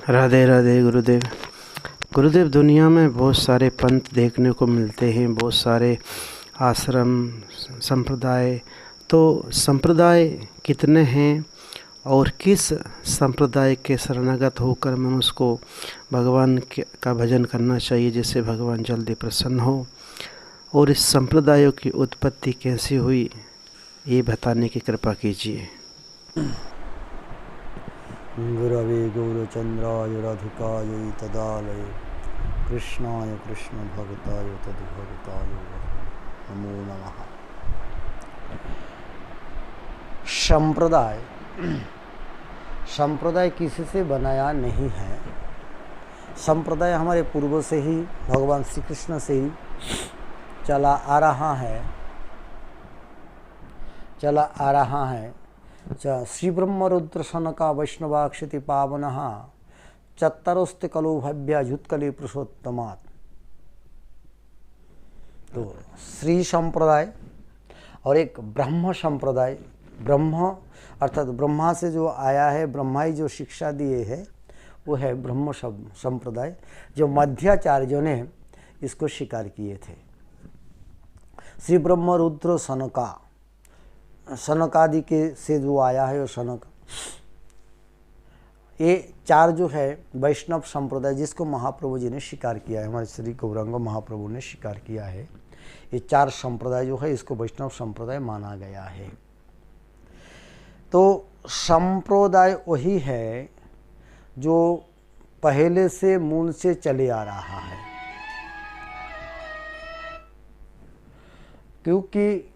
राधे राधे गुरुदेव। गुरुदेव, दुनिया में बहुत सारे पंथ देखने को मिलते हैं, बहुत सारे आश्रम संप्रदाय। तो संप्रदाय कितने हैं और किस संप्रदाय के शरणागत होकर मनुष्य को भगवान का भजन करना चाहिए जिससे भगवान जल्दी प्रसन्न हो, और इस संप्रदायों की उत्पत्ति कैसी हुई ये बताने की कृपा कीजिए। गुरवे गौरचंद्राय राधिकाय तदालय कृष्णाय कृष्ण भगताय तद्भगताय नमो नमः। संप्रदाय किसी से बनाया नहीं है। संप्रदाय हमारे पूर्व से ही भगवान श्री कृष्ण से ही चला आ रहा है। श्री ब्रह्मरुद्र सनका वैष्णवाक्षति पावनः चत्तरोस्ते कलो भव्या झुत्कले पुरुषोत्तमात्। तो श्री संप्रदाय और एक ब्रह्म संप्रदाय, ब्रह्म अर्थात ब्रह्मा से जो आया है, ब्रह्मा ही जो शिक्षा दिए है वो है ब्रह्म संप्रदाय, जो मध्याचार्यों ने इसको स्वीकार किए थे। श्री ब्रह्मरुद्र सनक आदि के से जो आया है वो सनक, ये चार जो है वैष्णव संप्रदाय जिसको महाप्रभु जी ने स्वीकार किया है, हमारे श्री गौरांग महाप्रभु ने स्वीकार किया है। ये चार संप्रदाय जो है इसको वैष्णव संप्रदाय माना गया है। तो संप्रदाय वही है जो पहले से मूल से चले आ रहा है, क्योंकि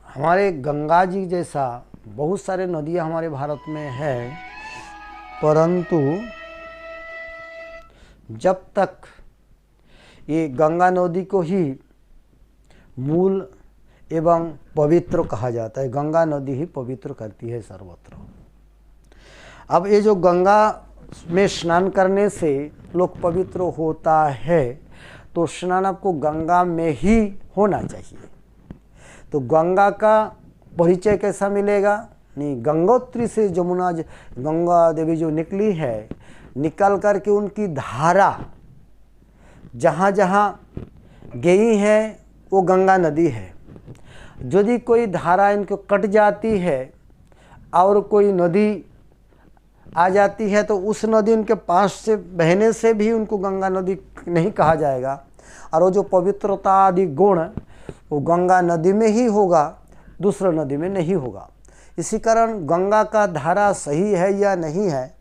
हमारे गंगा जी जैसा बहुत सारे नदियाँ हमारे भारत में है, परंतु जब तक ये गंगा नदी को ही मूल एवं पवित्र कहा जाता है, गंगा नदी ही पवित्र करती है सर्वत्र। अब ये जो गंगा में स्नान करने से लोग पवित्र होता है, तो स्नान आपको गंगा में ही होना चाहिए। तो गंगा का परिचय कैसा मिलेगा? नहीं, गंगोत्री से जमुना, गंगा देवी जो निकली है, निकल करके उनकी धारा जहाँ जहाँ गई है वो गंगा नदी है। यदि कोई धारा इनको कट जाती है और कोई नदी आ जाती है तो उस नदी उनके पास से बहने से भी उनको गंगा नदी नहीं कहा जाएगा, और वो जो पवित्रता आदि गुण वो गंगा नदी में ही होगा, दूसरा नदी में नहीं होगा। इसी कारण गंगा का धारा सही है या नहीं है,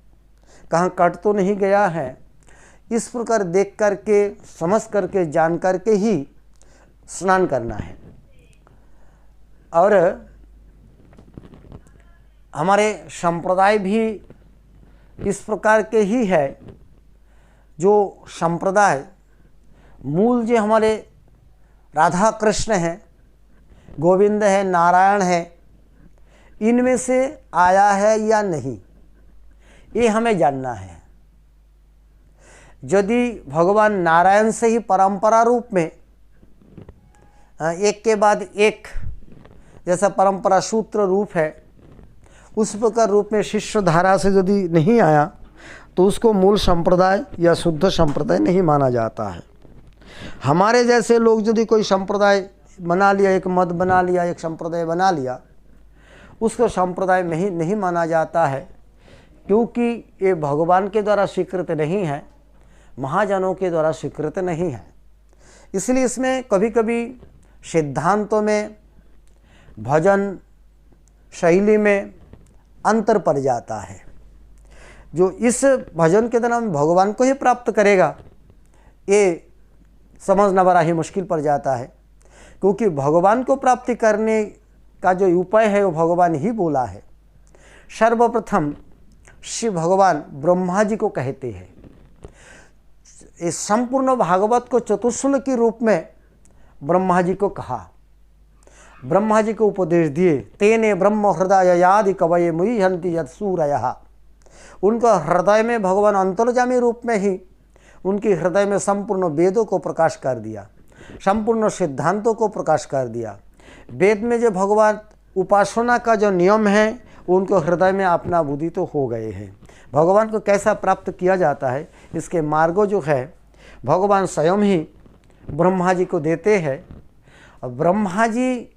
कहाँ कट तो नहीं गया है, इस प्रकार देख करके, समझ करके, जान करके ही स्नान करना है। और हमारे संप्रदाय भी इस प्रकार के ही है, जो संप्रदाय मूल जो हमारे राधा कृष्ण है, गोविंद है, नारायण है, इनमें से आया है या नहीं, ये हमें जानना है। यदि भगवान नारायण से ही परंपरा रूप में एक के बाद एक जैसा परंपरा सूत्र रूप है, उस प्रकार रूप में शिष्य धारा से यदि नहीं आया तो उसको मूल संप्रदाय या शुद्ध संप्रदाय नहीं माना जाता है। हमारे जैसे लोग यदि कोई संप्रदाय बना लिया, एक मत बना लिया, एक संप्रदाय बना लिया, उसको संप्रदाय में ही नहीं माना जाता है, क्योंकि ये भगवान के द्वारा स्वीकृत नहीं है, महाजनों के द्वारा स्वीकृत नहीं है। इसलिए इसमें कभी कभी सिद्धांतों में, भजन शैली में अंतर पड़ जाता है। जो इस भजन के द्वारा भगवान को ही प्राप्त करेगा, ये समझना बड़ा ही मुश्किल पड़ जाता है, क्योंकि भगवान को प्राप्ति करने का जो उपाय है वो भगवान ही बोला है। सर्वप्रथम श्री भगवान ब्रह्मा जी को कहते हैं, इस संपूर्ण भागवत को चतुश्लोक के रूप में ब्रह्मा जी को कहा, ब्रह्मा जी को उपदेश दिए। तेने ब्रह्म हृदय यादि कवये मुह्यन्ति यत् सूरयः। उनका हृदय में भगवान अंतर्जामी रूप में ही उनके हृदय में संपूर्ण वेदों को प्रकाश कर दिया, संपूर्ण सिद्धांतों को प्रकाश कर दिया। वेद में जो भगवान उपासना का जो नियम है उनको हृदय में अपना बुद्धि तो हो गए हैं। भगवान को कैसा प्राप्त किया जाता है, इसके मार्गों जो है भगवान स्वयं ही ब्रह्मा जी को देते हैं। और ब्रह्मा जी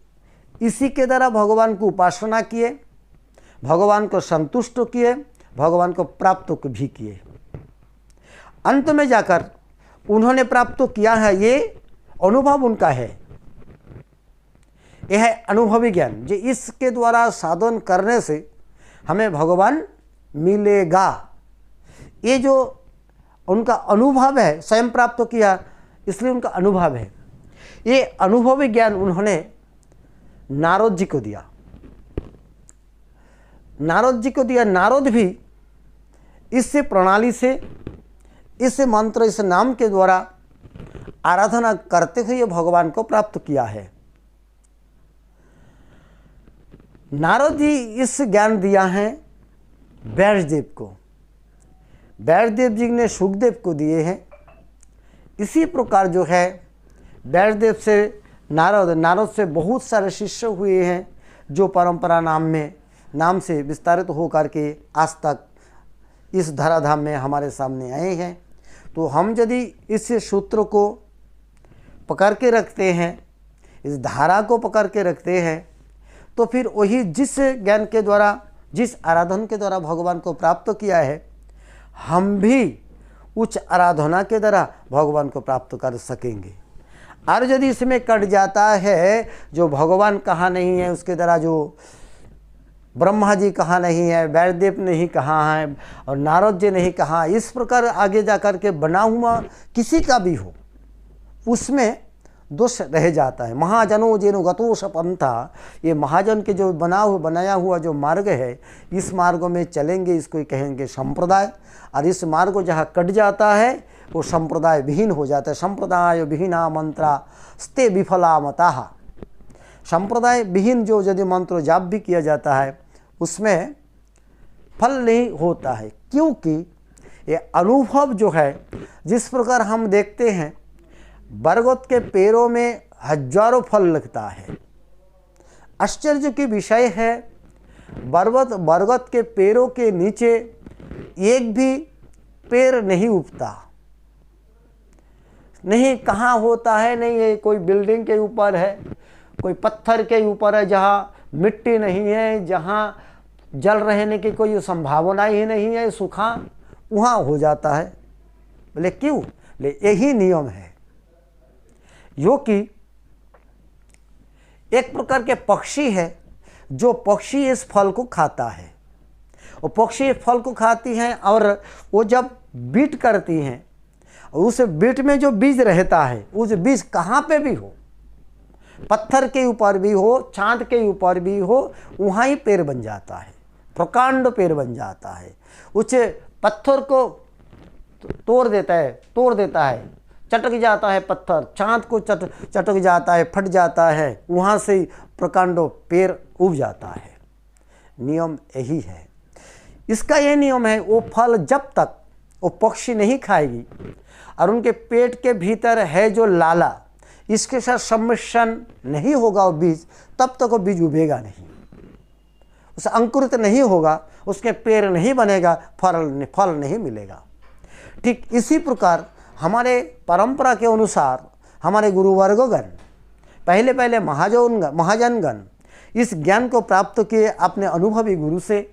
इसी के द्वारा भगवान को उपासना किए, भगवान को संतुष्ट किए, भगवान को प्राप्त भी किए। अंत में जाकर उन्होंने प्राप्त किया है, ये अनुभव उनका है, यह है अनुभवी ज्ञान। जो इसके द्वारा साधन करने से हमें भगवान मिलेगा, ये जो उनका अनुभव है, स्वयं प्राप्त किया इसलिए उनका अनुभव है। ये अनुभवी ज्ञान उन्होंने नारद जी को दिया, नारद जी को दिया। नारद भी इस प्रणाली से, इस मंत्र, इस नाम के द्वारा आराधना करते हुए भगवान को प्राप्त किया है। नारद जी इस ज्ञान दिया है व्यासदेव को, व्यासदेव जी ने सुखदेव को दिए हैं। इसी प्रकार जो है व्यासदेव से नारद, नारद से बहुत सारे शिष्य हुए हैं जो परंपरा नाम से विस्तारित होकर के आज तक इस धराधाम में हमारे सामने आए हैं। तो हम यदि इस सूत्र को पकड़ के रखते हैं, इस धारा को पकड़ के रखते हैं, तो फिर वही जिस ज्ञान के द्वारा, जिस आराधन के द्वारा भगवान को प्राप्त किया है, हम भी उच्च आराधना के द्वारा भगवान को प्राप्त कर सकेंगे। और यदि इसमें कट जाता है, जो भगवान कहा नहीं है उसके द्वारा, जो ब्रह्मा जी कहा नहीं है, व्यासदेव नहीं कहा है और नारद जी नहीं कहा, इस प्रकार आगे जाकर के बना हुआ किसी का भी हो, उसमें दोष रह जाता है। महाजनों जेनो गतोष पंथा, ये महाजन के जो बनाया हुआ जो मार्ग है, इस मार्ग में चलेंगे, इसको कहेंगे संप्रदाय। और इस मार्ग जहाँ कट जाता है वो संप्रदाय विहीन हो जाता है। संप्रदाय विहीना मंत्रा स्ते विफला मताः। संप्रदाय विहीन जो यदि मंत्र जाप भी किया जाता है उसमें फल नहीं होता है, क्योंकि ये अनुभव जो है, जिस प्रकार हम देखते हैं बरगद के पेड़ों में हजारों फल लगता है। आश्चर्य की विषय है, बरगद के पेड़ों के नीचे एक भी पेड़ नहीं उगता, नहीं कहाँ होता है, नहीं ये कोई बिल्डिंग के ऊपर है, कोई पत्थर के ऊपर है, जहाँ मिट्टी नहीं है, जहाँ जल रहने की कोई संभावना ही नहीं है, सूखा, वहाँ हो जाता है। बोले क्यों? बोले यही नियम है। यो कि एक प्रकार के पक्षी है, जो पक्षी इस फल को खाता है, वो पक्षी इस फल को खाती हैं और वो जब बीट करती हैं, उस बीट में जो बीज रहता है, उस बीज कहाँ पे भी हो, पत्थर के ऊपर भी हो, चांद के ऊपर भी हो, वहाँ ही पेड़ बन जाता है, प्रकांड पेड़ बन जाता है। उस पत्थर को तोड़ देता है, चटक जाता है पत्थर, चांद को चटक जाता है, फट जाता है, वहाँ से प्रकांडो पेड़ उग जाता है। नियम यही है। इसका ये नियम है, वो फल जब तक वो पक्षी नहीं खाएगी और उनके पेट के भीतर है जो लाला, इसके साथ सम्मिश्रण नहीं होगा वो बीज, तब तक वो बीज उगेगा नहीं, उसे अंकुरित नहीं होगा, उसके पेड़ नहीं बनेगा, फल नहीं मिलेगा। ठीक इसी प्रकार हमारे परंपरा के अनुसार हमारे गुरुवर्गगण, पहले महाजनगण इस ज्ञान को प्राप्त किए अपने अनुभवी गुरु से।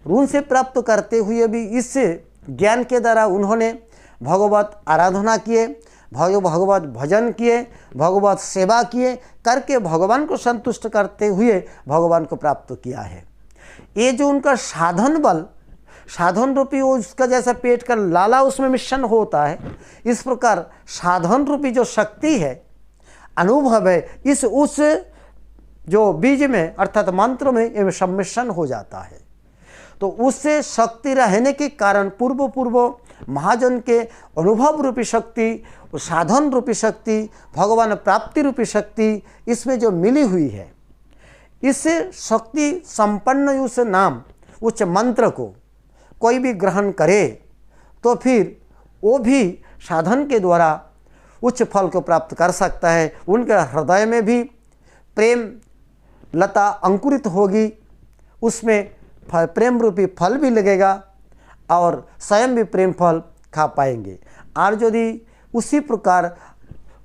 उनसे प्राप्त करते हुए भी इस ज्ञान के द्वारा उन्होंने भगवत आराधना किए, भगवत भजन किए, भगवत सेवा किए, करके भगवान को संतुष्ट करते हुए भगवान को प्राप्त किया है। ये जो उनका साधन बल, साधन रूपी वो उसका जैसा पेट का लाला उसमें मिश्रण होता है, इस प्रकार साधन रूपी जो शक्ति है, अनुभव है, उस जो बीज में अर्थात मंत्र में ये सम्मिश्रण हो जाता है। तो उससे शक्ति रहने के कारण पूर्व महाजन के अनुभव रूपी शक्ति, साधन रूपी शक्ति, भगवान प्राप्ति रूपी शक्ति इसमें जो मिली हुई है, इससे शक्ति संपन्न उस नाम, उस मंत्र को कोई भी ग्रहण करे तो फिर वो भी साधन के द्वारा उच्च फल को प्राप्त कर सकता है। उनके हृदय में भी प्रेम लता अंकुरित होगी, उसमें प्रेम रूपी फल भी लगेगा और स्वयं भी प्रेम फल खा पाएंगे। और यदि उसी प्रकार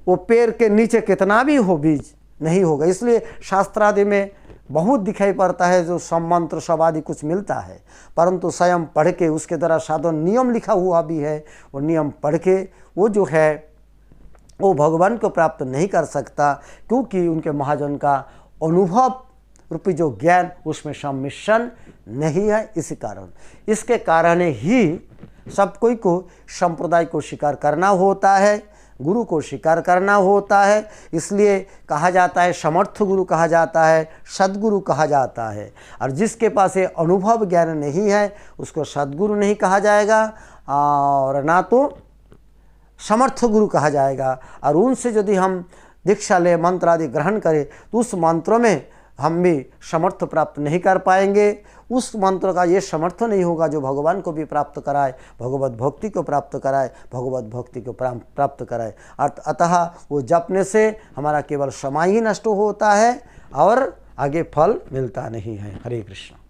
वो पेड़ के नीचे कितना भी हो बीज नहीं होगा। इसलिए शास्त्रादि में बहुत दिखाई पड़ता है जो सम्मंत्र शब्दादि कुछ मिलता है, परंतु स्वयं पढ़ के उसके द्वारा साधन नियम लिखा हुआ भी है, वो नियम पढ़ के वो जो है वो भगवान को प्राप्त नहीं कर सकता, क्योंकि उनके महाजन का अनुभव रूपी जो ज्ञान उसमें सम्मिश्रण नहीं है। इसके कारण ही सब कोई को संप्रदाय को स्वीकार करना होता है, गुरु को स्वीकार करना होता है। इसलिए कहा जाता है समर्थ गुरु कहा जाता है, सद्गुरु कहा जाता है। और जिसके पास ये अनुभव ज्ञान नहीं है उसको सद्गुरु नहीं कहा जाएगा और ना तो समर्थ गुरु कहा जाएगा। और उनसे यदि हम दीक्षा ले, मंत्र आदि ग्रहण करें तो उस मंत्रों में हम भी समर्थ प्राप्त नहीं कर पाएंगे। उस मंत्र का ये समर्थ नहीं होगा जो भगवान को भी प्राप्त कराए, भगवत भक्ति को प्राप्त कराए, भगवत भक्ति को प्राप्त कराए। अतः वो जपने से हमारा केवल समय ही नष्ट होता है और आगे फल मिलता नहीं है। हरे कृष्ण।